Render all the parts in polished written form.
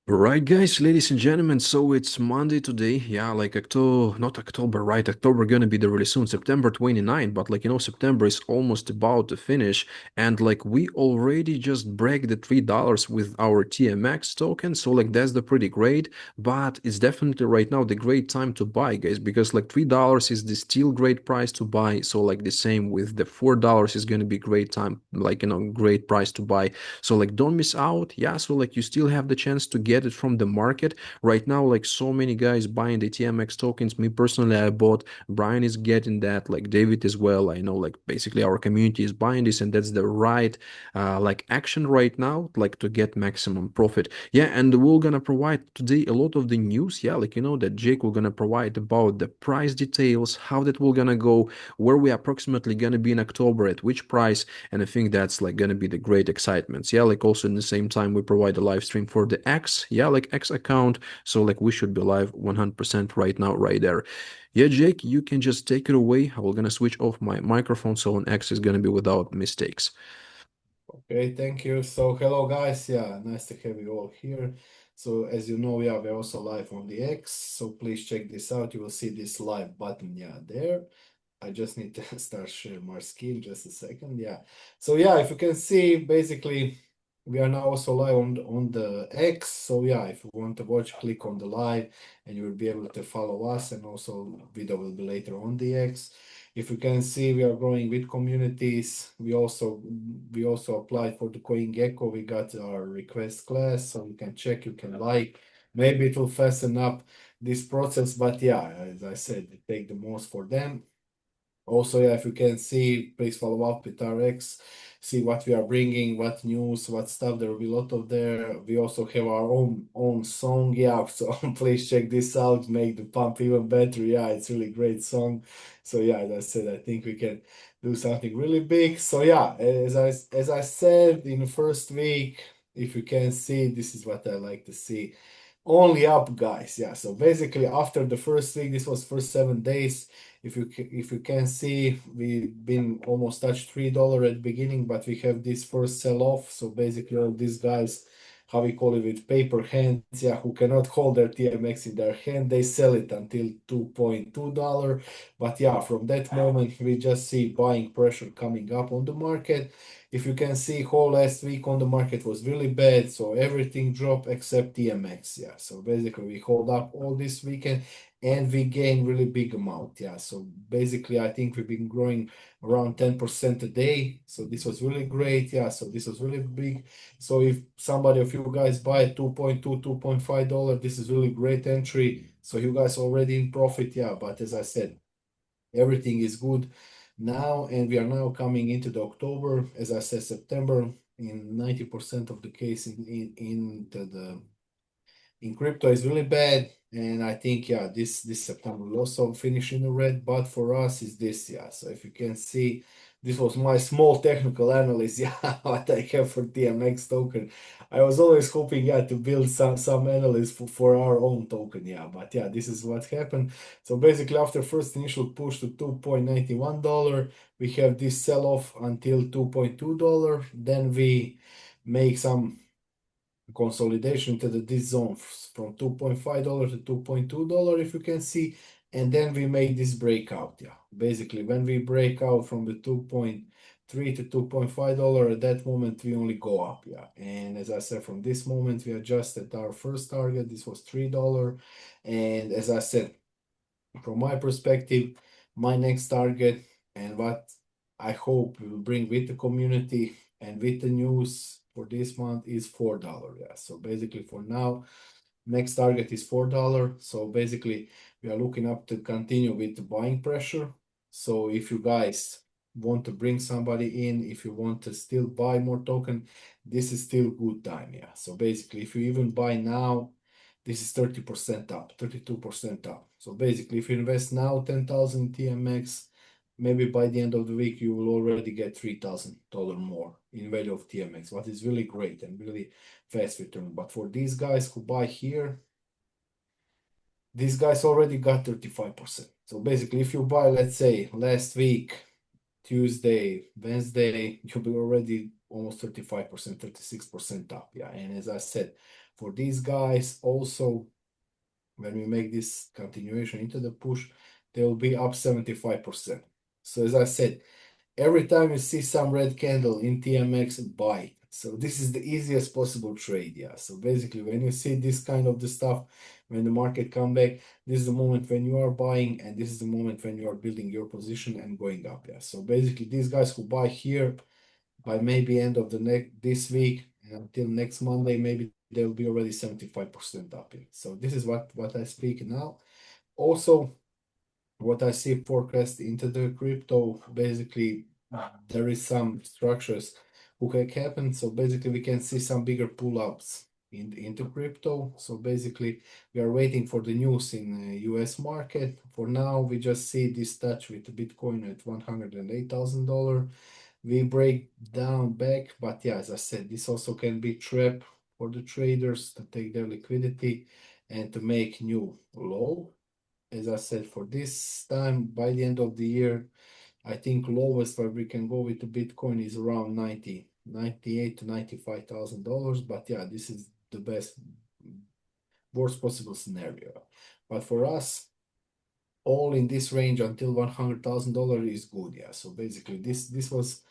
Right, guys, ladies and gentlemen. So it's Monday today. Yeah, like October, not October, right? October gonna be there really soon, September 29. But September is almost about to finish. And we already just break the $3 with our TMX token. So that's the pretty great. But it's definitely right now the great time to buy, guys, because $3 is the still great price to buy. So the same with the $4 is gonna be great time, great price to buy. So don't miss out. Yeah, so you still have the chance to get it from the market right now. So many guys buying the TMX tokens. Me personally, I bought. Brian is getting that. David as well. I know basically our community is buying this, and that's the right action right now, to get maximum profit. Yeah, and we're gonna provide today a lot of the news. Yeah, that Jake will gonna provide about the price details, how that will gonna go, where we approximately gonna be in October, at which price, and I think that's gonna be the great excitements. Yeah, also in the same time we provide a live stream for the X, yeah, X account. So we should be live 100% right now, right there. Yeah, Jake, you can just take it away. I'm gonna switch off my microphone so on X is gonna be without mistakes. Okay, thank you. So, hello guys. Yeah, nice to have you all here. So, as you know, yeah, we're also live on the X. So, please check this out. You will see this live button, yeah, there. I just need to start sharing my screen just a second. Yeah. So, yeah, if you can see, basically, we are now also live on the X. So, yeah, if you want to watch, click on the live and you will be able to follow us. And also, video will be later on the X. If you can see, we are growing with communities. We also applied for the CoinGecko. We got our request class, so you can check, you can like. Maybe it will fasten up this process, but yeah, as I said, we take the most for them. Also, yeah, if you can see, please follow up with RX, see what we are bringing, what news, what stuff. There will be a lot of there. We also have our own song, yeah. So please check this out, make the pump even better. Yeah, it's really great song. So yeah, as I said, I think we can do something really big. So yeah, as I said in the first week, if you can see, this is what I like to see. Only up, guys. Yeah. So basically, after the first week, this was first 7 days. If you can see, we've been almost touched $3 at the beginning, but we have this first sell off. So basically, all these guys, how we call it, with paper hands, yeah, who cannot hold their TMX in their hand, they sell it until $2.2. But yeah, from that moment, we just see buying pressure coming up on the market. If you can see, whole last week on the market was really bad, so everything dropped except TMX. Yeah, so basically we hold up all this weekend and we gain really big amount. Yeah, so basically I think we've been growing around 10% a day. So this was really great. Yeah, so this was really big. So if somebody of you guys buy at 2.2, $2.5, this is really great entry. So you guys already in profit. Yeah, but as I said, everything is good now, and we are now coming into the October. As I said, September in 90% of the case into the in crypto is really bad. And I think, yeah, this September will also finish in the red. But for us, is this, yeah. So if you can see, this was my small technical analysis, yeah, what I have for TMX token. I was always hoping, yeah, to build some analysis for our own token, yeah. But yeah, this is what happened. So basically, after first initial push to $2.91, we have this sell off until $2.2. Then we make some consolidation to this zone from $2.5 to $2.2, if you can see, and then we make this breakout. Yeah, basically when we break out from the 2.3 to $2.5, at that moment we only go up. Yeah, and as I said, from this moment we adjusted our first target. This was $3, and as I said, from my perspective, my next target and what I hope we will bring with the community and with the news for this month is $4. Yeah. So basically for now, next target is $4. So basically we are looking up to continue with the buying pressure. So if you guys want to bring somebody in, if you want to still buy more token, this is still good time. Yeah. So basically if you even buy now, this is 30% up, 32% up. So basically, if you invest now 10,000 TMX, maybe by the end of the week, you will already get $3,000 more in value of TMX, what is really great and really fast return. But for these guys who buy here, these guys already got 35%. So basically, if you buy, let's say, last week, Tuesday, Wednesday, you'll be already almost 35%, 36% up. Yeah, and as I said, for these guys also, when we make this continuation into the push, they will be up 75%. So as I said, every time you see some red candle in TMX, buy. So this is the easiest possible trade. Yeah. So basically, when you see this kind of the stuff, when the market come back, this is the moment when you are buying, and this is the moment when you are building your position and going up. Yeah. So basically, these guys who buy here by maybe end of the next this week until next Monday, maybe they'll be already 75% up. Yeah. So this is what I speak now. Also, what I see forecast into the crypto, basically there is some structures who can happen. So basically we can see some bigger pull-ups into crypto. So basically we are waiting for the news in the US market. For now, we just see this touch with Bitcoin at $108,000. We break down back, but yeah, as I said, this also can be trap for the traders to take their liquidity and to make new low. As I said, for this time, by the end of the year, I think lowest where we can go with the Bitcoin is around 98 to $95,000. But yeah, this is the best, worst possible scenario. But for us, all in this range until $100,000 is good. Yeah. So basically, this was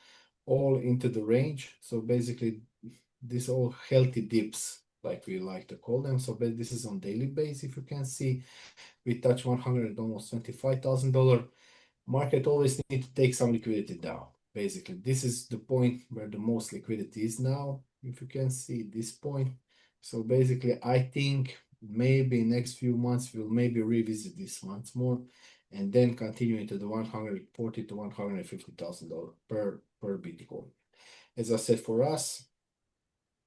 all into the range. So basically, this all healthy dips, like we like to call them. So this is on daily base. If you can see, we touch 100, almost $25,000. Market always need to take some liquidity down. Basically, this is the point where the most liquidity is now. If you can see this point. So basically, I think maybe next few months we'll maybe revisit this once more, and then continue into the 140 to $150,000 per Bitcoin. As I said, for us,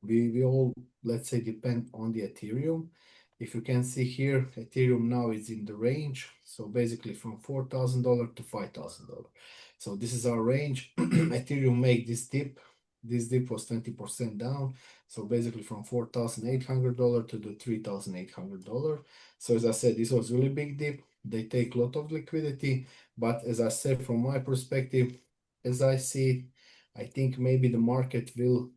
we all, let's say, depend on the Ethereum. If you can see here, Ethereum now is in the range. So basically from $4,000 to $5,000. So this is our range. Ethereum make this dip. This dip was 20% down. So basically from $4,800 to the $3,800. So as I said, this was really big dip. They take a lot of liquidity. But as I said, from my perspective, as I see, I think maybe the market will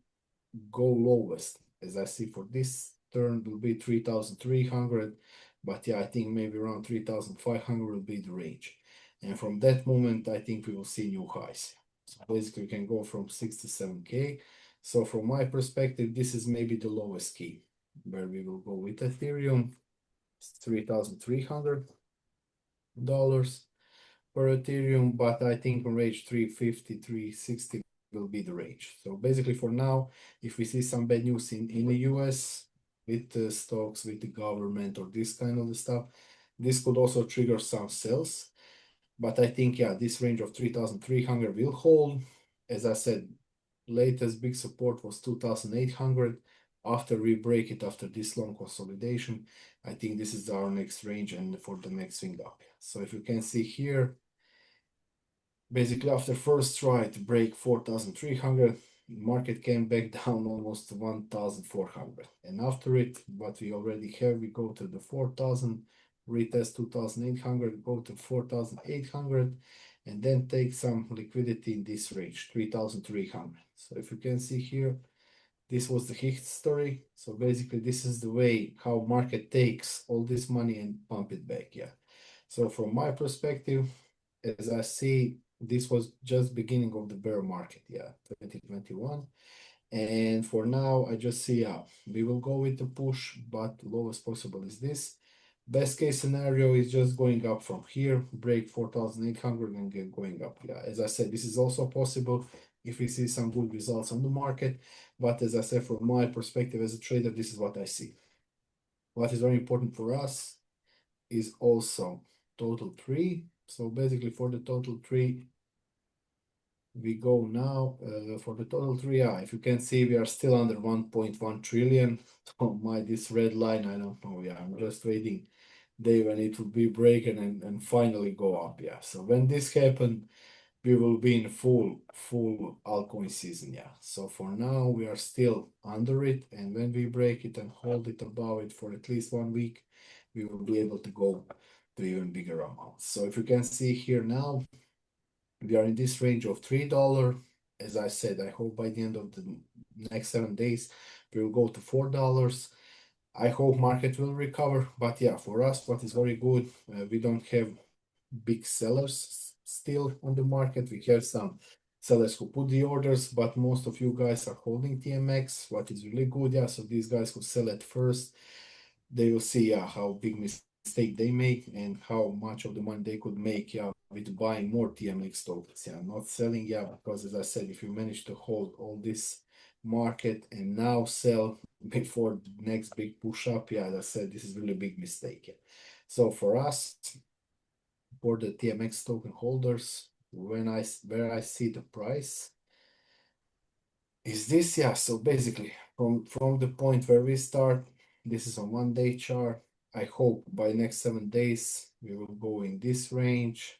go lowest, as I see for this turn will be 3,300, but yeah, I think maybe around 3,500 will be the range. And from that moment, I think we will see new highs. So basically, we can go from 6 to 7K. So from my perspective, this is maybe the lowest key where we will go with Ethereum, $3,300 per Ethereum, but I think on range 350, 360 will be the range. So basically for now, if we see some bad news in the US with the stocks, with the government or this kind of stuff, this could also trigger some sales. But I think, yeah, this range of 3,300 will hold. As I said, latest big support was 2,800. After we break it, after this long consolidation, I think this is our next range and for the next swing up. So if you can see here, basically after first try to break 4,300, market came back down almost to 1,400. And after it, what we already have, we go to the 4,000, retest 2,800, go to 4,800, and then take some liquidity in this range, 3,300. So if you can see here, this was the history. So basically this is the way how market takes all this money and pump it back. Yeah. So from my perspective, as I see, this was just beginning of the bear market, yeah, 2021. And for now, I just see, yeah, we will go with the push, but lowest possible is this. Best case scenario is just going up from here, break 4,800 and get going up. Yeah, as I said, this is also possible if we see some good results on the market. But as I said, from my perspective as a trader, this is what I see. What is very important for us is also total tree. So basically for the total tree, we go now for the total tree. Yeah, if you can see, we are still under 1.1 trillion. Oh my, this red line, I don't know. Yeah, I'm just waiting day when it will be breaking and finally go up. Yeah, so when this happen, we will be in full altcoin season. Yeah, so for now we are still under it, and when we break it and hold it above it for at least 1 week, we will be able to go to even bigger amounts. So if you can see here now, we are in this range of $3. as I said, I hope by the end of the next 7 days we will go to $4. I hope market will recover, but yeah, for us, what is very good, we don't have big sellers still on the market. We have some sellers who put the orders, but most of you guys are holding TMX, what is really good. Yeah, so these guys who sell at first, they will see, yeah, how big mistake they make and how much of the money they could make, yeah, with buying more TMX tokens. Yeah, not selling, yeah, because as I said, if you manage to hold all this market and now sell before the next big push up, yeah, as I said, this is really a big mistake. Yeah. So for us, for the TMX token holders, where I see the price is this. Yeah, so basically from the point where we start, this is a 1 day chart. I hope by next 7 days we will go in this range,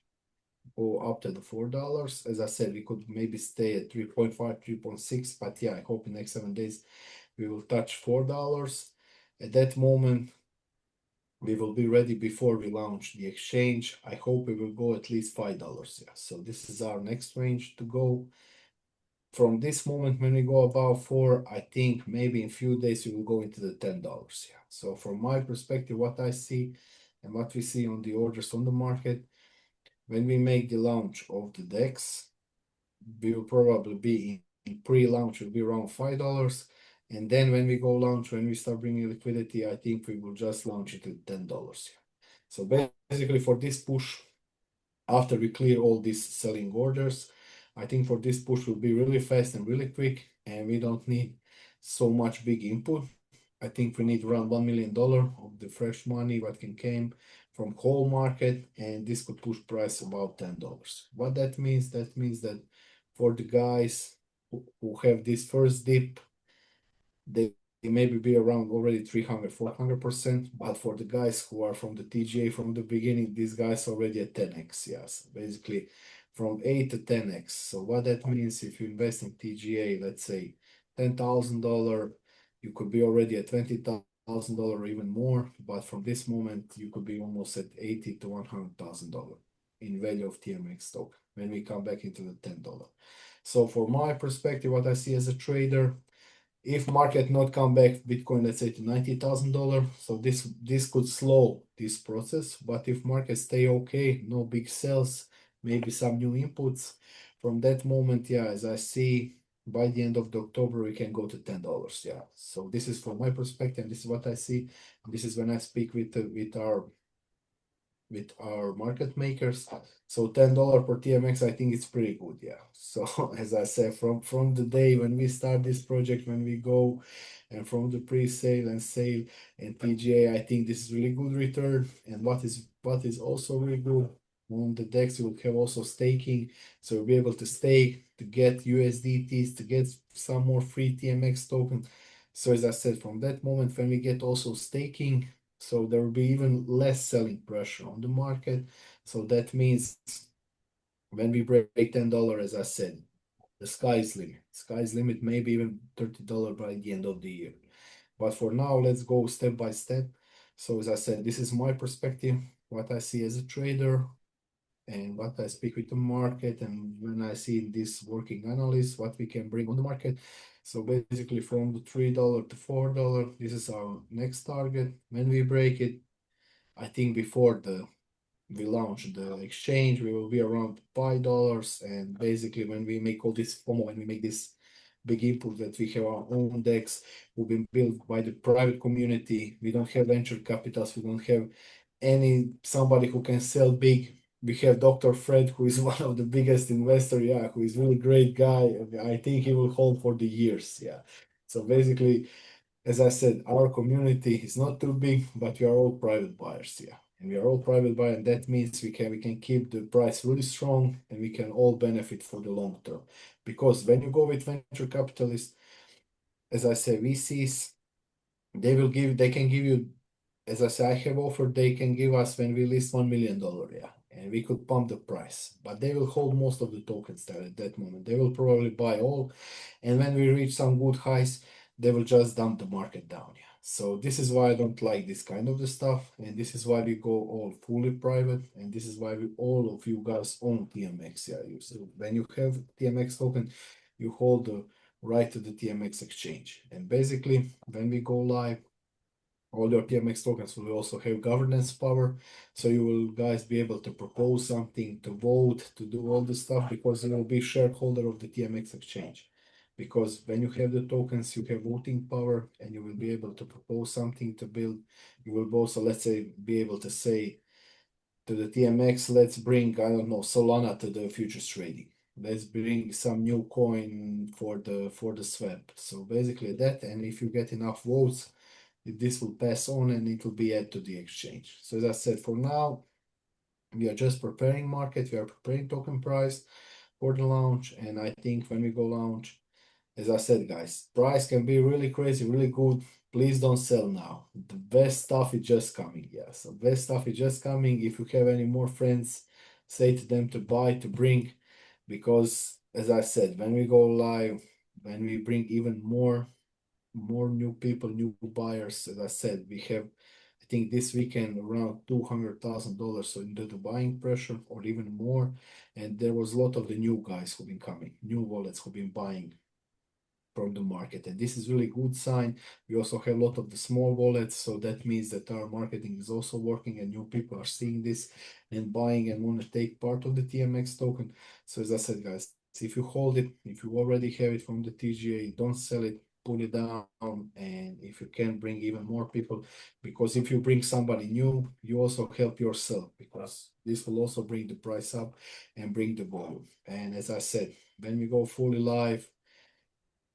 go up to the $4. As I said, we could maybe stay at 3.5, 3.6, but yeah, I hope in next 7 days we will touch $4. At that moment, we will be ready before we launch the exchange. I hope we will go at least $5. Yeah, so this is our next range to go. From this moment, when we go above 4, I think maybe in few days we will go into the $10. Yeah. So from my perspective, what I see and what we see on the orders on the market, when we make the launch of the DEX, we will probably be in pre-launch will be around $5. And then when we go launch, when we start bringing liquidity, I think we will just launch it at $10. Yeah. So basically for this push, after we clear all these selling orders, I think for this push will be really fast and really quick, and we don't need so much big input. I think we need around $1 million of the fresh money what can came from whole market, and this could push price about $10. What that means? That means that for the guys who have this first dip, they maybe be around already 300, 400%. But for the guys who are from the TGA from the beginning, these guys already at 10x. Yes, basically from 8 to 10x. So what that means, if you invest in TGA, let's say $10,000, you could be already at $20,000 or even more. But from this moment, you could be almost at 80 to $100,000 in value of TMX token when we come back into the $10. So for my perspective, what I see as a trader, if market not come back Bitcoin, let's say to $90,000, so this could slow this process. But if market stay okay, no big sales, maybe some new inputs, from that moment, yeah, as I see by the end of the October, we can go to $10. Yeah. So this is from my perspective, this is what I see. This is when I speak with our market makers. So $10 per TMX, I think it's pretty good. Yeah. So as I said, from the day when we start this project, when we go and from the pre-sale and sale and TGA, I think this is really good return. And what is also really good on the DEX, you will have also staking. So you'll be able to stake to get USDTs, to get some more free TMX token. So as I said, from that moment when we get also staking, so there will be even less selling pressure on the market. So that means when we break $10, as I said, the sky's limit. Sky's limit, maybe even $30 by the end of the year. But for now, let's go step by step. So as I said, this is my perspective, what I see as a trader, and what I speak with the market, and when I see this working analysis, what we can bring on the market. So basically from the $3 to $4, this is our next target. When we break it, I think before we launch the exchange, we will be around $5. And basically when we make all this FOMO, when we make this big input that we have our own DEX, who've been built by the private community, we don't have venture capitals, we don't have somebody who can sell big. We have Dr. Fred, who is one of the biggest investor, yeah, who is really great guy. I think he will hold for the years, yeah. So basically, as I said, our community is not too big, but we are all private buyers, yeah. And we are all private buyers, and that means we can keep the price really strong, and we can all benefit for the long term. Because when you go with venture capitalists, as I say, VCs, they can give you, as I say, I have offered they can give us when we list $1 million, yeah, and we could pump the price, but they will hold most of the tokens there at that moment. They will probably buy all, and when we reach some good highs, they will just dump the market down, yeah. So this is why I don't like this kind of the stuff, and this is why we go all fully private, and this is why all of you guys own TMX, yeah. So when you have TMX token, you hold the right to the TMX exchange. And basically, when we go live, all your TMX tokens will also have governance power. So you will guys be able to propose something, to vote, to do all this stuff because you will be shareholder of the TMX exchange. Because when you have the tokens, you have voting power and you will be able to propose something to build. You will also, let's say, be able to say to the TMX, let's bring, I don't know, Solana to the futures trading. Let's bring some new coin for the swap. So basically that, and if you get enough votes, this will pass on and it will be added to the exchange. So as I said, for now, we are just preparing market, we are preparing token price for the launch. And I think when we go launch, as I said, guys, price can be really crazy, really good. Please don't sell now. The best stuff is just coming. Yeah, so best stuff is just coming. If you have any more friends, say to them to buy, to bring, because as I said, when we go live, when we bring even more new people, new buyers. As I said, we have, I think this weekend around $200,000 so into the buying pressure or even more. And there was a lot of the new guys who've been coming, new wallets who've been buying from the market. And this is really good sign. We also have a lot of the small wallets, so that means that our marketing is also working and new people are seeing this and buying and want to take part of the TMX token. So as I said, guys, if you hold it, if you already have it from the TGA, don't sell it, put it down, and if you can bring even more people, because if you bring somebody new, you also help yourself because this will also bring the price up and bring the volume. And as I said, when we go fully live,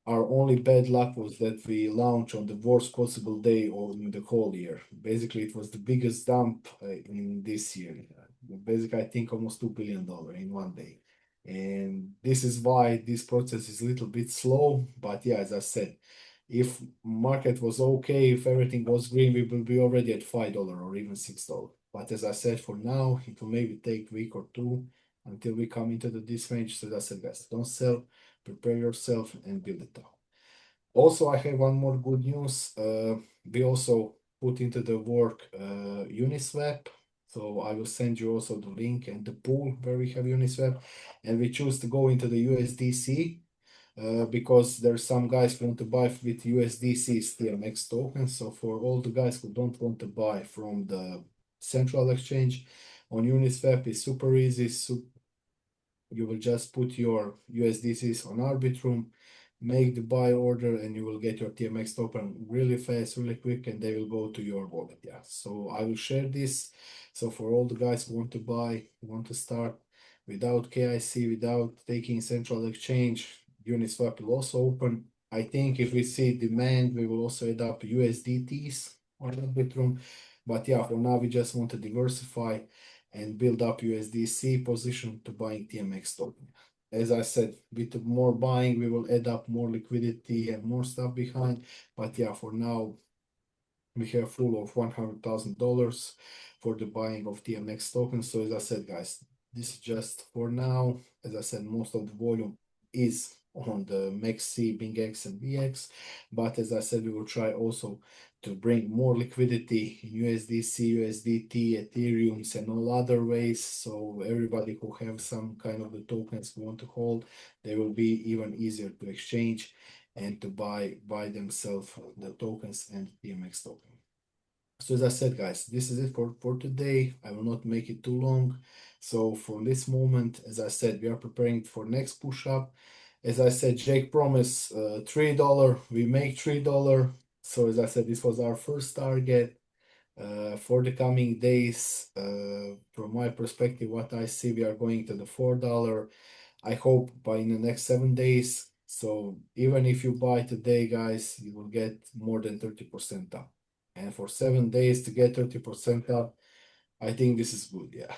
our only bad luck was that we launched on the worst possible day in the whole year. Basically, it was the biggest dump in this year. Basically, I think almost $2 billion in one day. And this is why this process is a little bit slow. But yeah, as I said, if market was okay, if everything was green, we will be already at $5 or even $6. But as I said, for now, it will maybe take a week or two until we come into this range. So that's it, guys. Don't sell, prepare yourself and build it up. Also, I have one more good news. We also put into the work Uniswap. So I will send you also the link and the pool where we have Uniswap. And we choose to go into the USDC because there's some guys who want to buy with USDC TMX tokens. So for all the guys who don't want to buy from the central exchange on Uniswap, is super easy. You will just put your USDCs on Arbitrum, make the buy order, and you will get your TMX token really fast, really quick, and they will go to your wallet. Yeah. So I will share this. So for all the guys who want to buy, who want to start without KIC, without taking central exchange, Uniswap will also open. I think if we see demand, we will also add up USDTs on Arbitrum. But yeah, for now, we just want to diversify and build up USDC position to buying TMX token. As I said, with more buying, we will add up more liquidity and more stuff behind. But yeah, for now, we have full of $100,000 for the buying of TMX tokens. So as I said, guys, this is just for now. As I said, most of the volume is on the MEXC, BingX, and VX. But as I said, we will try also to bring more liquidity in USDC, USDT, Ethereums, and all other ways. So everybody who have some kind of the tokens we want to hold, they will be even easier to exchange and to buy themselves the tokens and TMX token. So as I said, guys, this is it for today. I will not make it too long. So from this moment, as I said, we are preparing for next push up. As I said, Jake promised $3. We make $3. So as I said, this was our first target for the coming days. From my perspective, what I see, we are going to the $4. I hope by in the next 7 days. So even if you buy today, guys, you will get more than 30% up. And for 7 days to get 30% up, I think this is good. Yeah.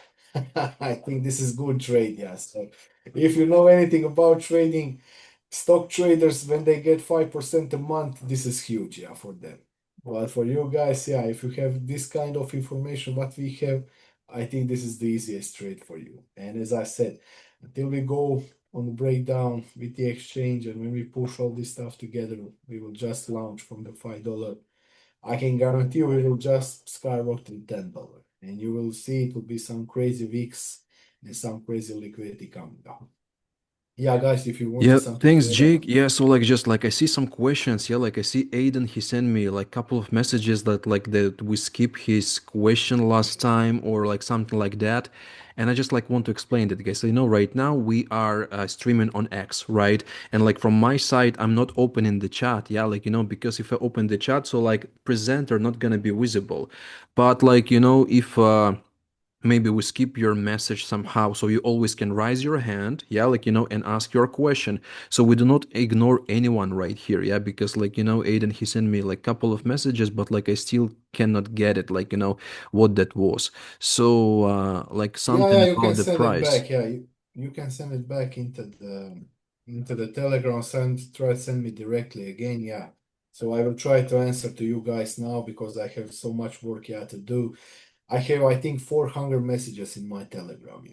I think this is good trade. Yeah. So if you know anything about trading, stock traders, when they get 5% a month, this is huge. Yeah, for them. But for you guys, yeah, if you have this kind of information, what we have, I think this is the easiest trade for you. And as I said, until we go on the breakdown with the exchange and when we push all this stuff together, we will just launch from the $5. I can guarantee you it will just skyrocket to $10. And you will see it will be some crazy weeks and some crazy liquidity coming down. Yeah, guys, if you Yeah, wanted something thanks, to add. Jake. Yeah, so like just like I see some questions. Yeah, like I see Aiden, he sent me like couple of messages that like that we skip his question last time or like something like that. And I just like want to explain that, guys. So, right now we are streaming on X, right? And like from my side, I'm not opening the chat. Yeah, like because if I open the chat, so like presenter not gonna be visible. But like if maybe we skip your message somehow so you always can raise your hand, yeah, like and ask your question, so we do not ignore anyone right here, yeah, because like Aiden, he sent me like couple of messages, but like I still cannot get it, like what that was. So like Yeah, something yeah, you about can the send it price. back. Yeah, you can send it back into the Telegram. Try to send me directly again. Yeah. So I will try to answer to you guys now because I have so much work, yeah, to do. I have, I think, 400 messages in my Telegram.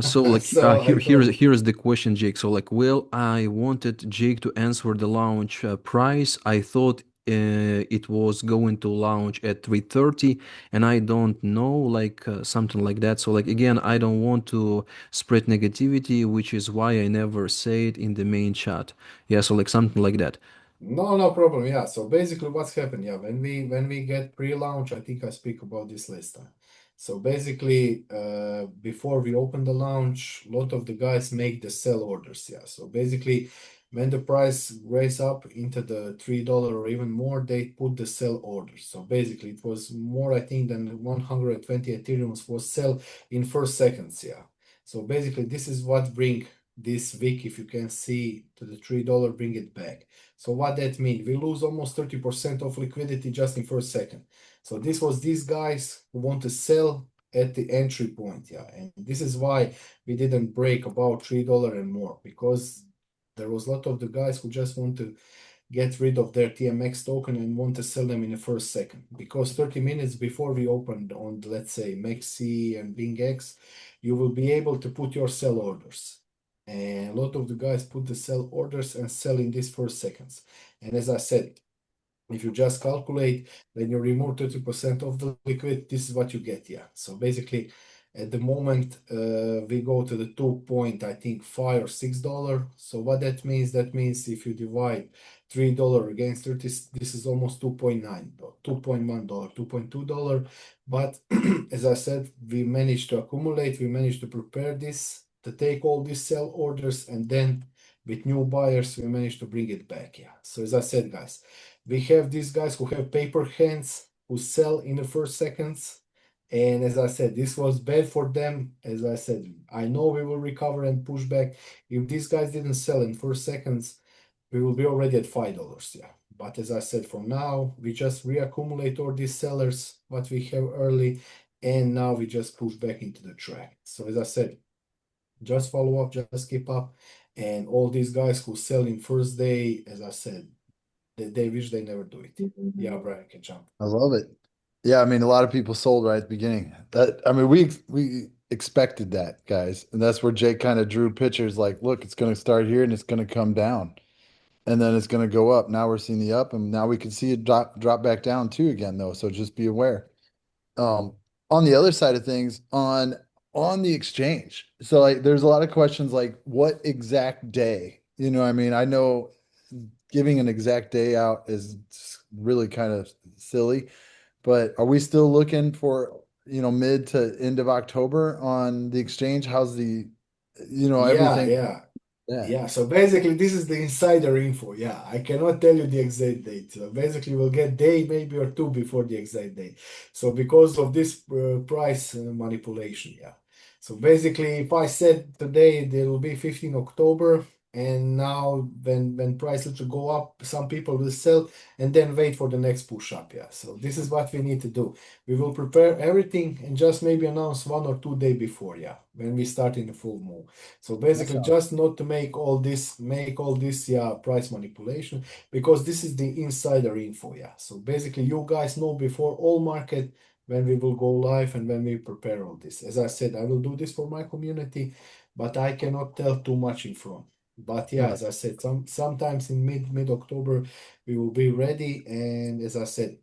So Yeah. like So I here's thought, here's the question, Jake. So like, well, I wanted Jake to answer the launch price. I thought it was going to launch at 3:30, and I don't know, like something like that. So like again, I don't want to spread negativity, which is why I never say it in the main chat. Yeah, so like something like that. no, no problem. Yeah. So basically, what's happened? Yeah, when we get pre-launch, I think I speak about this last time. So basically, before we open the launch, a lot of the guys make the sell orders. Yeah. So basically, when the price raise up into the $3 or even more, they put the sell orders. So basically, it was more, I think, than 120 Ethereums was sell in first seconds. Yeah. So basically, this is what bring this week, if you can see, to the $3, bring it back. So what that means? We lose almost 30% of liquidity just in first second. So this was these guys who want to sell at the entry point, yeah. And this is why we didn't break about $3 and more, because there was a lot of the guys who just want to get rid of their TMX token and want to sell them in the first second. Because 30 minutes before we opened on, let's say, Maxi and BingX, you will be able to put your sell orders. And a lot of the guys put the sell orders and sell in these first seconds. And as I said, if you just calculate, then you remove 30% of the liquid, this is what you get, yeah. So basically, at the moment, we go to the 2 point, I think, $5 or $6. So what that means? That means if you divide $3 against 30, this is almost 2.9, $2.1, $2.2. But as I said, we managed to accumulate, we managed to prepare this, to take all these sell orders, and then with new buyers, we managed to bring it back, yeah. So as I said, guys, we have these guys who have paper hands who sell in the first seconds. And as I said, this was bad for them. As I said, I know we will recover and push back. If these guys didn't sell in first seconds, we will be already at $5. Yeah. But as I said, for now, we just reaccumulate all these sellers, what we have early, and now we just push back into the track. So as I said, just follow up, just keep up. And all these guys who sell in first day, as I said, they wish they never do it. Yeah, Brian can jump. I love it. Yeah, I mean, a lot of people sold right at the beginning. That I mean, we expected that, guys, and that's where Jake kind of drew pictures like, look, it's going to start here and it's going to come down, and then it's going to go up. Now we're seeing the up, and now we can see it drop back down too again, though. So just be aware. Um, on the other side of things, on the exchange, so like, there's a lot of questions like, what exact day? I mean, I know giving an exact day out is really kind of silly. But are we still looking for, mid to end of October on the exchange? How's Yeah, everything? yeah. Yeah, Yeah, so basically this is the insider info. Yeah, I cannot tell you the exact date. So basically we'll get day maybe or two before the exact date. So because of this price manipulation, yeah. So basically if I said today there will be 15 October and now when price little go up, some people will sell and then wait for the next push up. Yeah. So this is what we need to do. We will prepare everything and just maybe announce 1 or 2 days before, yeah, when we start in the full move. So that basically, sounds just not to make all this, yeah, price manipulation, because this is the insider info, yeah. So basically, you guys know before all market when we will go live and when we prepare all this. As I said, I will do this for my community, but I cannot tell too much in front. But yeah, right. as I said, sometimes in mid October we will be ready, and as I said,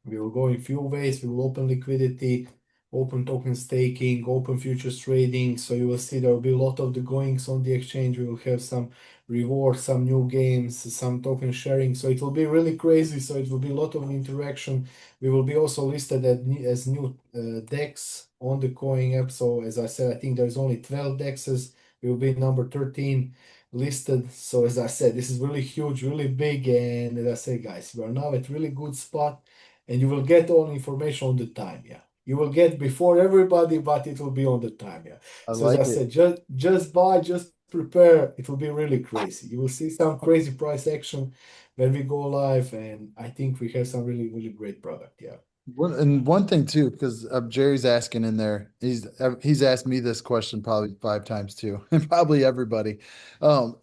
we will go in few ways. We will open liquidity. open token staking, open futures trading. So you will see there will be a lot of the goings on the exchange. We will have some rewards, some new games, some token sharing. So it will be really crazy. So it will be a lot of interaction. We will be also listed as new DEX on the Coin app. So as I said, I think there's only 12 DEXs. We will be number 13 listed. So as I said, this is really huge, really big. And as I said, guys, we are now at really good spot and you will get all information on the time. Yeah. You will get before everybody, but it will be on the time. Yeah. I So as I like it. said, just buy, just prepare. It will be really crazy. You will see some crazy price action when we go live, and I think we have some really, really great product. Yeah. One thing too, because Jerry's asking in there, he's asked me this question probably 5 times too, and probably everybody.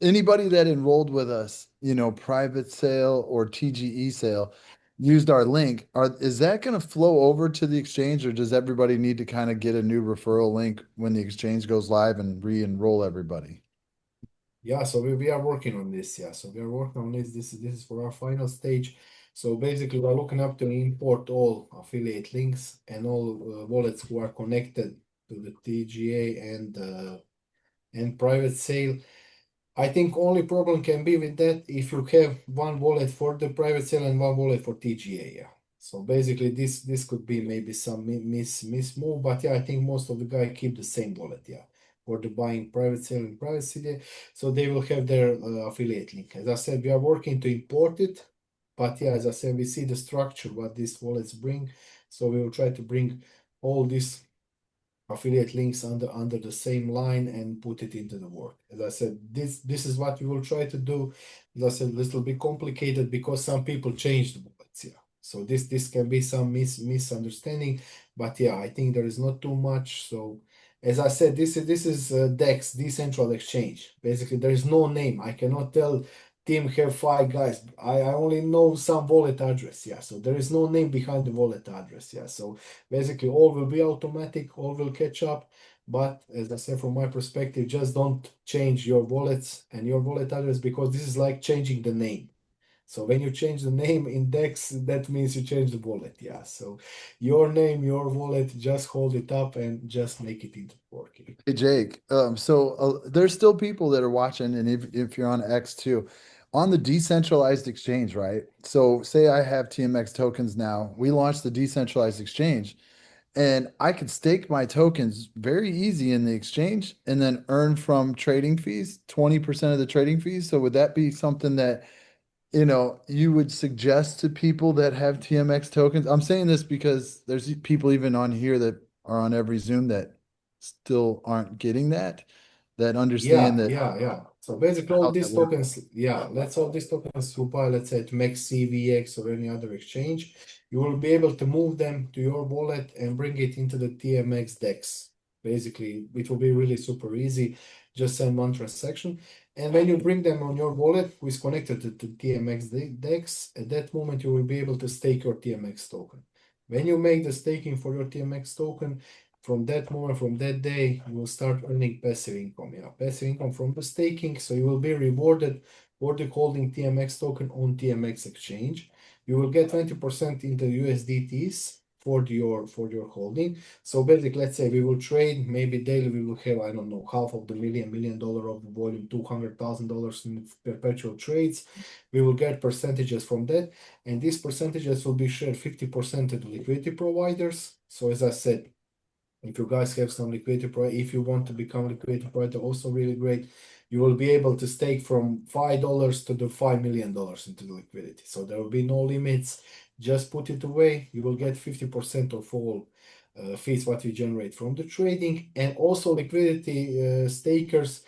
Anybody that enrolled with us, private sale or TGE sale, used our link. Is that going to flow over to the exchange, or does everybody need to kind of get a new referral link when the exchange goes live and re-enroll everybody? Yeah, so we are working on this. Yeah, so we are working on this. This is for our final stage. So basically, we're looking up to import all affiliate links and all wallets who are connected to the TGA and private sale. I think only problem can be with that if you have one wallet for the private sale and one wallet for TGA. Yeah. So basically, this could be maybe some miss move, but yeah, I think most of the guys keep the same wallet. Yeah, for the buying private sale and private sale, so they will have their affiliate link. As I said, we are working to import it, but yeah, as I said, we see the structure what these wallets bring, so we will try to bring all these affiliate links under the same line and put it into the work. As I said, this is what we will try to do. As I said, this will be complicated because some people change the bullets. Yeah. So this can be some misunderstanding, but yeah, I think there is not too much. So as I said, this is DEX, decentralized exchange. Basically, there is no name. I cannot tell team have 5 guys. I only know some wallet address. Yeah. So there is no name behind the wallet address. Yeah. So basically, all will be automatic, all will catch up. But as I said, from my perspective, just don't change your wallets and your wallet address because this is like changing the name. So when you change the name in DEX, that means you change the wallet. Yeah. So your name, your wallet, just hold it up and just make it into working. Hey Jake, so there's still people that are watching, and if you're on X too, on the decentralized exchange, right? So say I have TMX tokens now. We launched the decentralized exchange, and I could stake my tokens very easy in the exchange and then earn from trading fees, 20% of the trading fees. So would that be something that you would suggest to people that have TMX tokens? I'm saying this because there's people even on here that are on every Zoom that still aren't getting that understand Yeah, that yeah, yeah. So basically, all how that these works. tokens, yeah, let's all these tokens you buy, let's say to make CVX or any other exchange, you will be able to move them to your wallet and bring it into the TMX DEX. Basically, it will be really super easy. Just send one transaction. And when you bring them on your wallet, who is connected to TMX DEX, at that moment, you will be able to stake your TMX token. When you make the staking for your TMX token, from that moment, from that day, you will start earning passive income. Yeah, passive income from the staking. So you will be rewarded for the holding TMX token on TMX exchange. You will get 20% into USDTs for your holding. So basically, let's say we will trade maybe daily. We will have, I don't know, half of the $1 million of the volume, $200,000 in perpetual trades. We will get percentages from that, and these percentages will be shared 50% to the liquidity providers. So as I said, if you guys have some liquidity if you want to become liquidity provider, also really great. You will be able to stake from $5 to the $5 million into the liquidity. So there will be no limits. Just put it away. You will get 50% of all fees what we generate from the trading, and also liquidity stakers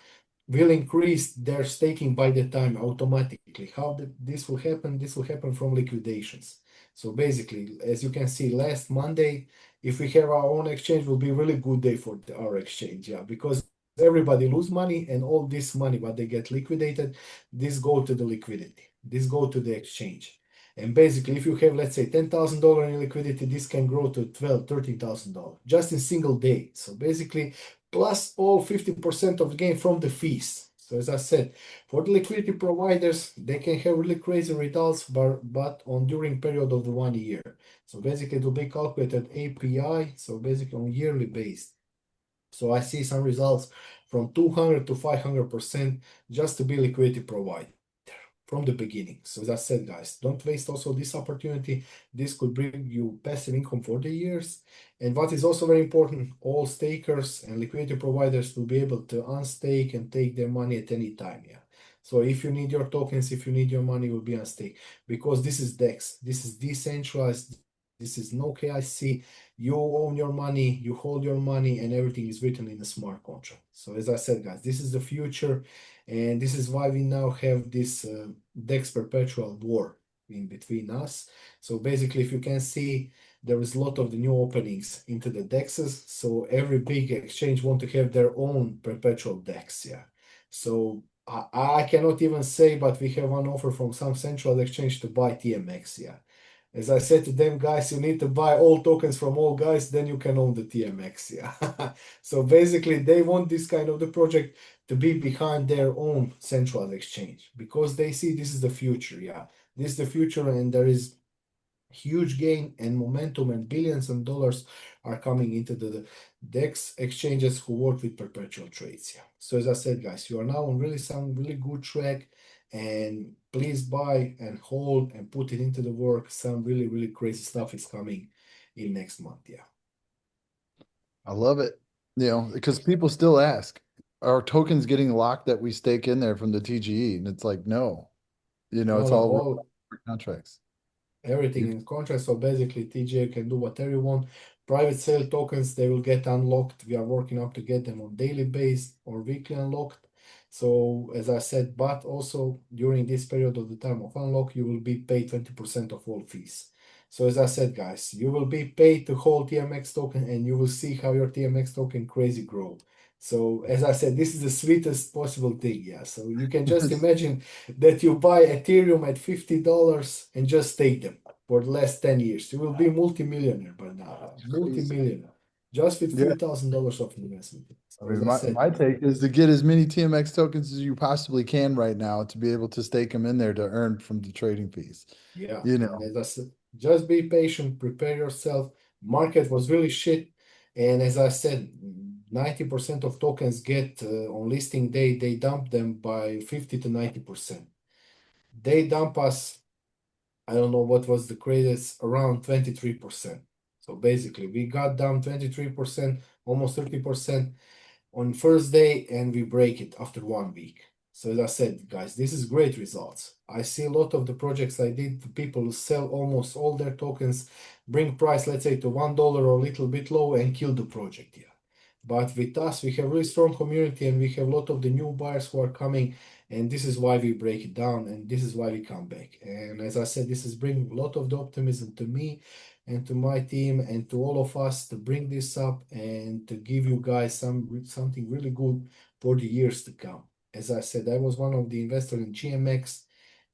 will increase their staking by the time automatically. How this will happen? This will happen from liquidations. So basically, as you can see, last Monday, if we have our own exchange, will be a really good day for our exchange. Yeah, because everybody lose money and all this money, what they get liquidated, this go to the liquidity. This go to the exchange. And basically, if you have, let's say, $10,000 in liquidity, this can grow to $12,000, $13,000 just in single day. So basically, plus all 50% of the gain from the fees. So as I said, for the liquidity providers, they can have really crazy results, but on during period of the 1 year. So basically, it will be calculated API, so basically on yearly base. So I see some results from 200 to 500% just to be liquidity provider from the beginning. So as I said, guys, don't waste also this opportunity. This could bring you passive income for the years. And what is also very important, all stakers and liquidity providers will be able to unstake and take their money at any time. Yeah. So if you need your tokens, if you need your money, will be on stake because this is DEX. This is decentralized. This is no KIC. You own your money, you hold your money, and everything is written in a smart contract. So as I said, guys, this is the future, and this is why we now have this DEX perpetual war in between us. So basically, if you can see, there is a lot of the new openings into the DEXs. So every big exchange want to have their own perpetual DEX. Yeah. So I cannot even say, but we have one offer from some central exchange to buy TMX. Yeah. As I said to them, guys, you need to buy all tokens from all guys, then you can own the TMX. Yeah. So basically, they want this kind of the project to be behind their own central exchange because they see this is the future. Yeah. This is the future, and there is huge gain and momentum, and billions of dollars are coming into the DEX exchanges who work with perpetual trades. Yeah. So as I said, guys, you are now on really some really good track, and please buy and hold and put it into the work. Some really, really crazy stuff is coming in next month. Yeah. I love it. Because people still ask, are tokens getting locked that we stake in there from the TGE? And it's like, no, No, it's no, all all contracts. everything You in contract. So basically, TGA can do whatever you want. Private sale tokens, they will get unlocked. We are working up to get them on daily base or weekly unlocked. So as I said, but also during this period of the time of unlock, you will be paid 20% of all fees. So as I said, guys, you will be paid to hold TMX token, and you will see how your TMX token crazy grow. So as I said, this is the sweetest possible thing. Yeah. So you can just imagine that you buy Ethereum at $50 and just take them for the last 10 years. You will be multimillionaire by now. crazy. Multimillionaire. Just with Yeah. $3,000 of investment. I So as mean, I my said, take is to get as many TMX tokens as you possibly can right now to be able to stake them in there to earn from the trading fees. yeah. You And know, as I said, just be patient, prepare yourself. Market was really shit. And as I said, 90% of tokens get on listing day, they dump them by 50 to 90%. They dump us, I don't know what was the greatest, around 23%. So basically, we got down 23%, almost 30% on first day, and we break it after 1 week. So as I said, guys, this is great results. I see a lot of the projects I did, the people sell almost all their tokens, bring price, let's say, to $1 or a little bit low, and kill the project. Yeah. But with us, we have really strong community, and we have a lot of the new buyers who are coming, and this is why we break it down, and this is why we come back. And as I said, this is bringing a lot of the optimism to me and to my team and to all of us to bring this up and to give you guys something really good for the years to come. As I said, I was one of the investors in GMX,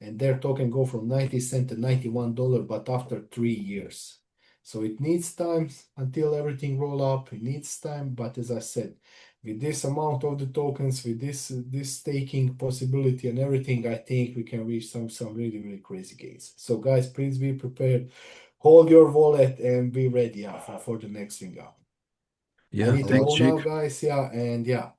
and their token go from 90 cent to $91, but after 3 years. So it needs time until everything roll up. It needs time, but as I said, with this amount of the tokens, with this staking possibility and everything, I think we can reach some really, really crazy gains. So guys, please be prepared. Hold your wallet and be ready, yeah, for the next thing up. I Yeah, need I to love thanks, go now, Jake. guys. Yeah, and yeah.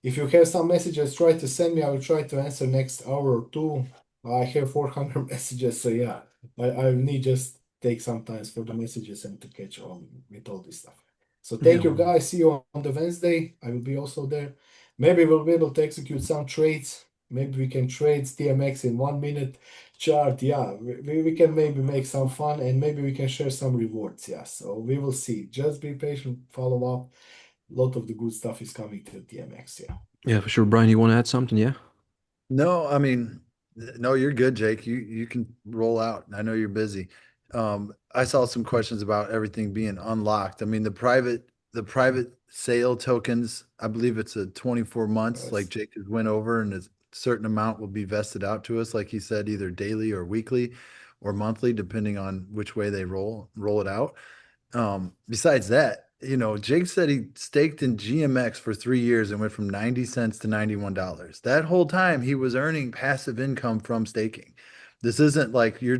If you have some messages, try to send me. I will try to answer next hour or two. I have 400 messages, so yeah, I need just take some time for the messages and to catch on with all this stuff. So Yeah, thank you, guys. See you on the Wednesday. I will be also there. Maybe we'll be able to execute some trades. Maybe we can trade TMX in 1 minute chart. Yeah, we can maybe make some fun, and maybe we can share some rewards. Yeah, so we will see. Just be patient, follow up. A lot of the good stuff is coming to TMX. Yeah. yeah, for sure. Brian, you want to add something? Yeah. No, I mean, no, you're good, Jake. You can roll out. I know you're busy. I saw some questions about everything being unlocked. I mean, the private sale tokens, I believe it's a 24 months, like Yes. Jake has went over, and a certain amount will be vested out to us, like he said, either daily or weekly or monthly, depending on which way they roll it out. Besides that, Jake said he staked in GMX for 3 years and went from 90 cents to $91. That whole time he was earning passive income from staking. This isn't like you're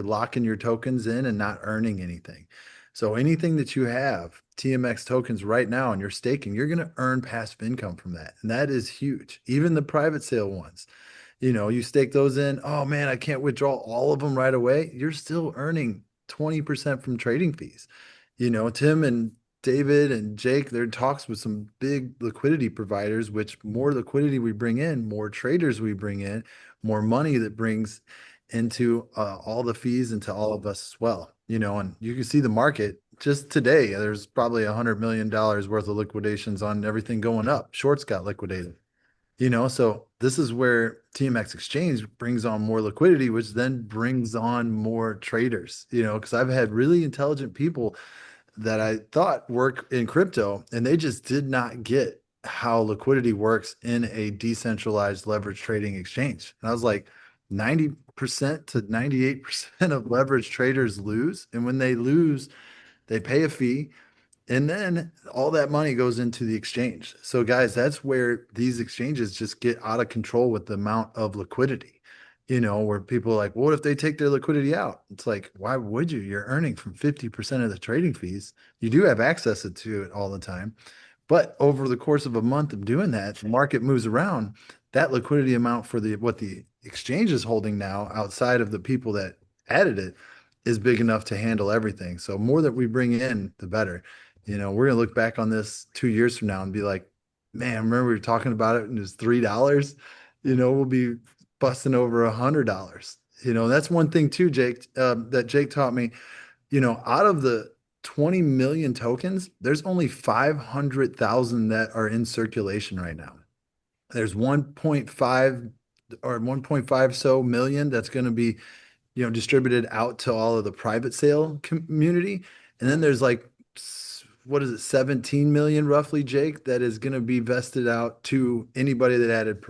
locking your tokens in and not earning anything. So anything that you have, TMX tokens right now and you're staking, you're going to earn passive income from that. And that is huge. Even the private sale ones. You stake those in. Oh man, I can't withdraw all of them right away. You're still earning 20% from trading fees. Tim and David and Jake, they're in talks with some big liquidity providers, which more liquidity we bring in, more traders we bring in, more money that brings into all the fees into all of us as well. And you can see the market just today, there's probably $100 million worth of liquidations on everything going up. Shorts got liquidated. So this is where TMX Exchange brings on more liquidity, which then brings on more traders, because I've had really intelligent people that I thought work in crypto, and they just did not get how liquidity works in a decentralized leverage trading exchange. And I was like, 90% to 98% of leverage traders lose. And when they lose, they pay a fee. And then all that money goes into the exchange. So, guys, that's where these exchanges just get out of control with the amount of liquidity, where people are like, what if they take their liquidity out? It's like, why would you? You're earning from 50% of the trading fees. You do have access to it all the time. But over the course of a month of doing that, the market moves around. That liquidity amount for what the exchange is holding now, outside of the people that added it, is big enough to handle everything. So more that we bring in, the better. We're gonna look back on this 2 years from now and be like, man, remember we were talking about it and it was $3. We'll be busting over $100. That's one thing too, Jake, that Jake taught me. Out of the 20 million tokens, there's only 500,000 that are in circulation right now. There's 1.5 or 1.5 so million that's going to be, distributed out to all of the private sale community. And then there's like, what is it, 17 million roughly, Jake, that is going to be vested out to anybody that added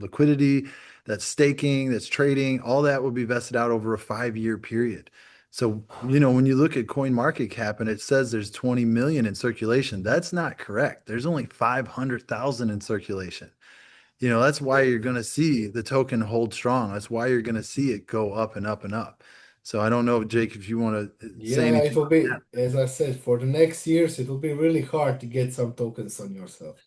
liquidity, that's staking, that's trading, all that will be vested out over a 5-year period. So, when you look at coin market cap and it says there's 20 million in circulation, that's not correct. There's only 500,000 in circulation. That's why you're going to see the token hold strong. That's why you're going to see it go up and up and up. So I don't know, Jake, if you want to say Yeah, it anything will on that. be, as I said, for the next years, it will be really hard to get some tokens on yourself.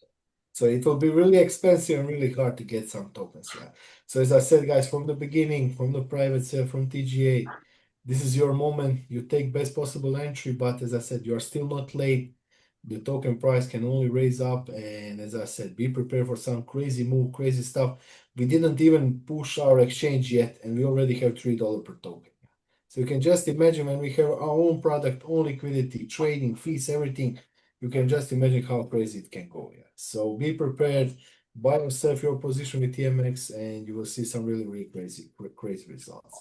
So it will be really expensive and really hard to get some tokens. Yeah. So as I said, guys, from the beginning, from the private sale, from TGA, this is your moment. You take best possible entry, but as I said, you are still not late. The token price can only raise up, and as I said, be prepared for some crazy move, crazy stuff. We didn't even push our exchange yet, and we already have $3 per token. So you can just imagine when we have our own product, own liquidity, trading, fees, everything, you can just imagine how crazy it can go. Yeah. So be prepared, buy yourself your position with TMX, and you will see some really, really crazy results.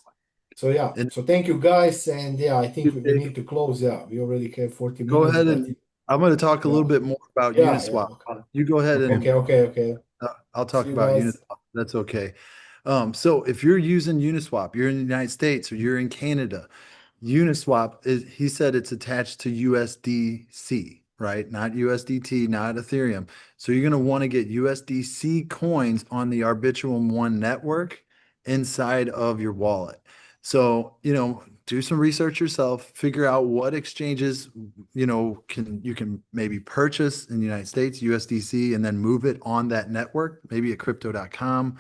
So yeah, And so thank you guys, and yeah, I think we need Jake, to close. Yeah, we already have 40 go minutes, ahead, but and I'm going to talk a little yeah, bit more about yeah. Uniswap. Okay, You go ahead and okay. I'll See talk you about guys. Uniswap. That's okay. So if you're using Uniswap, you're in the United States or you're in Canada, Uniswap is, he said it's attached to USDC, right? Not USDT, not Ethereum. So you're going to want to get USDC coins on the Arbitrum One network inside of your wallet. So, do some research yourself, figure out what exchanges, you can maybe purchase in the United States, USDC, and then move it on that network, maybe at crypto.com.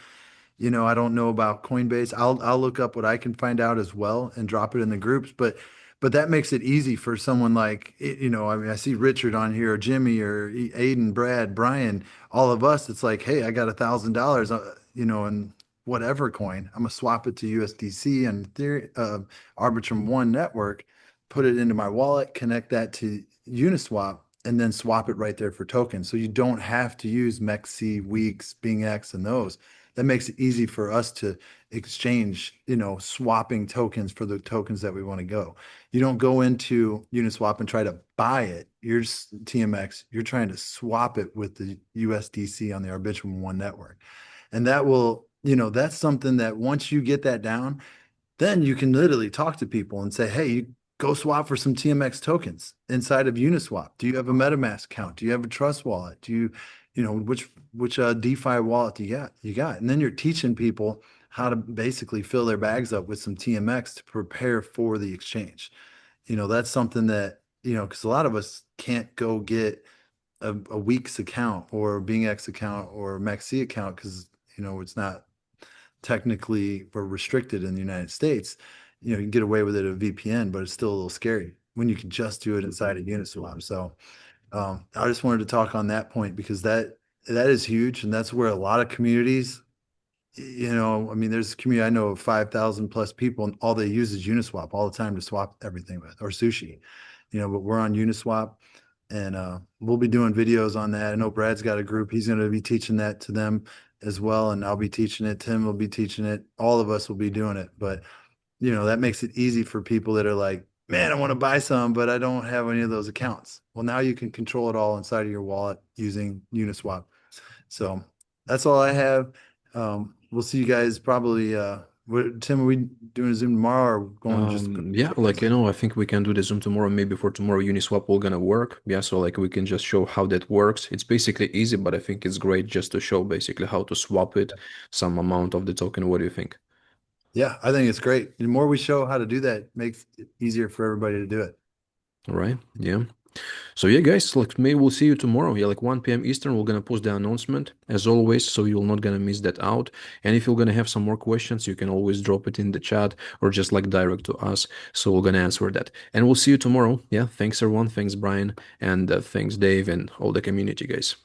I don't know about Coinbase. I'll look up what I can find out as well and drop it in the groups. But that makes it easy for someone like, I mean, I see Richard on here, or Jimmy, or Aiden, Brad, Brian, all of us. It's like, hey, I got $1,000, and whatever coin, I'm gonna swap it to USDC and Arbitrum One network, put it into my wallet, connect that to Uniswap, and then swap it right there for tokens. So you don't have to use MEXC, Weeks, BingX, and those. That makes it easy for us to exchange, swapping tokens for the tokens that we want to go. You don't go into Uniswap and try to buy it. You're TMX, you're trying to swap it with the USDC on the Arbitrum One network. And that will, that's something that once you get that down, then you can literally talk to people and say, hey, go swap for some TMX tokens inside of Uniswap. Do you have a MetaMask account? Do you have a Trust wallet? Do you, which DeFi wallet do you got? You got, and then you're teaching people how to basically fill their bags up with some TMX to prepare for the exchange. That's something that, because a lot of us can't go get a Weeks account or a BingX account or a MEXC account because, it's not technically or restricted in the United States. You can get away with it at a VPN, but it's still a little scary when you can just do it inside of Uniswap. So I just wanted to talk on that point because that is huge, and that's where a lot of communities, I mean, there's a community I know of 5,000 plus people, and all they use is Uniswap all the time to swap everything with, or sushi, but we're on Uniswap, and we'll be doing videos on that. I know Brad's got a group. He's going to be teaching that to them as well, and I'll be teaching it. Tim will be teaching it. All of us will be doing it. But, that makes it easy for people that are like, man, I want to buy some, but I don't have any of those accounts. Well, now you can control it all inside of your wallet using Uniswap. So that's all I have. We'll see you guys probably. Tim, are we doing a Zoom tomorrow or going just? Yeah, like I think we can do the Zoom tomorrow. Maybe for tomorrow, Uniswap will gonna work. Yeah, so like we can just show how that works. It's basically easy, but I think it's great just to show basically how to swap it, some amount of the token. What do you think? Yeah, I think it's great. The more we show how to do that, makes it easier for everybody to do it. All right. Yeah. So yeah, guys, like maybe we'll see you tomorrow. Yeah, like 1 p.m. Eastern, we're gonna post the announcement as always, so you're not gonna miss that out. And if you're gonna have some more questions, you can always drop it in the chat or just like direct to us. So we're gonna answer that. And we'll see you tomorrow. Yeah, thanks everyone. Thanks Brian, and thanks Dave and all the community guys.